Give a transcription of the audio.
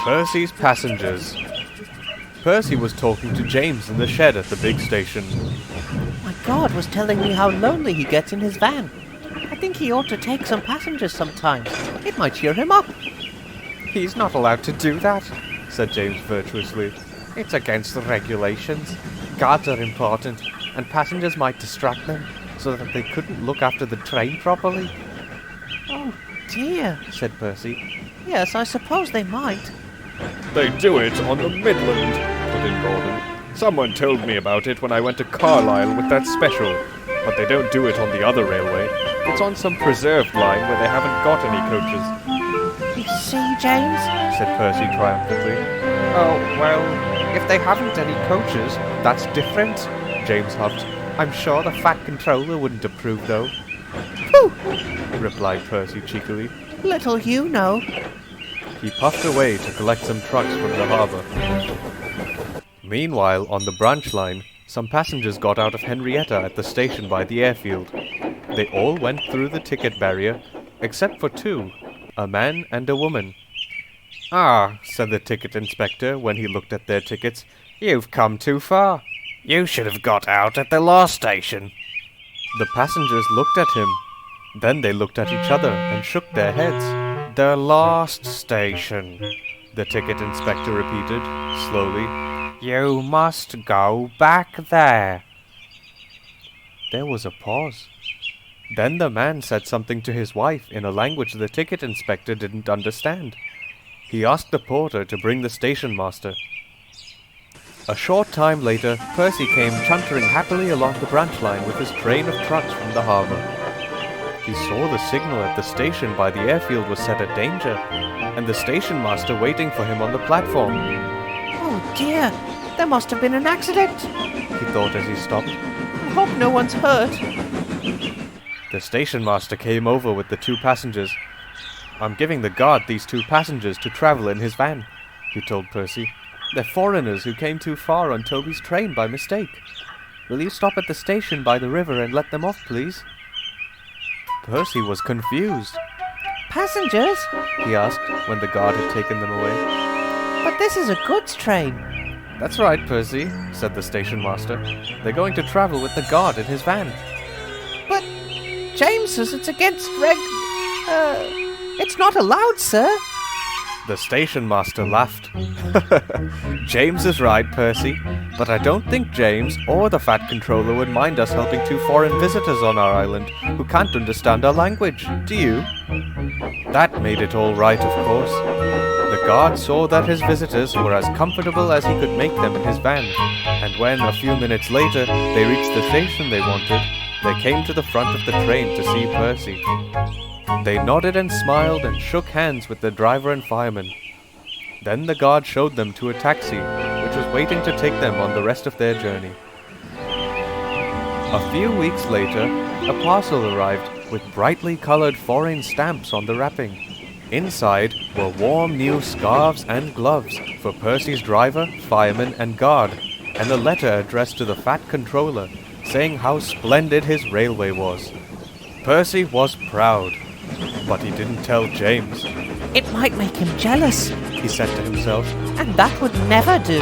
Percy's passengers. Percy was talking to James in the shed at the big station. My God was telling me how lonely he gets in his van. I think he ought to take some passengers sometimes. It might cheer him up. He's not allowed to do that, said James virtuously. It's against the regulations. Guards are important, and passengers might distract them so that they couldn't look after the train properly. Oh dear, said Percy. Yes, I suppose they might. They do it on the Midland, put in Gordon. Someone told me about it when I went to Carlisle with that special, but they don't do it on the other railway. It's on some preserved line where they haven't got any coaches. You see, James, said Percy triumphantly. Oh, well, if they haven't any coaches, that's different, James huffed. I'm sure the Fat Controller wouldn't approve, though. Pooh, replied Percy cheekily. Little you know. He puffed away to collect some trucks from the harbour. Meanwhile, on the branch line, some passengers got out of Henrietta at the station by the airfield. They all went through the ticket barrier, except for two, a man and a woman. "Ah," said the ticket inspector when he looked at their tickets, "you've come too far. You should have got out at the last station." The passengers looked at him. Then they looked at each other and shook their heads. "The last station," the ticket inspector repeated, slowly. "You must go back there." There was a pause. Then the man said something to his wife in a language the ticket inspector didn't understand. He asked the porter to bring the station master. A short time later, Percy came chuntering happily along the branch line with his train of trucks from the harbour. He saw the signal at the station by the airfield was set at danger, and the station master waiting for him on the platform. Oh dear, there must have been an accident, he thought as he stopped. I hope no one's hurt. The station master came over with the two passengers. "I'm giving the guard these two passengers to travel in his van," he told Percy. "They're foreigners who came too far on Toby's train by mistake. Will you stop at the station by the river and let them off, please?" Percy was confused. Passengers? He asked when the guard had taken them away. But this is a goods train. "That's right, Percy," said the station master. "They're going to travel with the guard in his van." But James says it's against it's not allowed, sir. The station master laughed. "James is right, Percy, but I don't think James or the Fat Controller would mind us helping two foreign visitors on our island who can't understand our language, do you?" That made it all right, of course. The guard saw that his visitors were as comfortable as he could make them in his van, and when, a few minutes later, they reached the station they wanted, they came to the front of the train to see Percy. They nodded and smiled and shook hands with the driver and fireman. Then the guard showed them to a taxi, which was waiting to take them on the rest of their journey. A few weeks later, a parcel arrived with brightly colored foreign stamps on the wrapping. Inside were warm new scarves and gloves for Percy's driver, fireman, and guard, and a letter addressed to the Fat Controller, saying how splendid his railway was. Percy was proud, but he didn't tell James. It might make him jealous, He said to himself. and that would never do.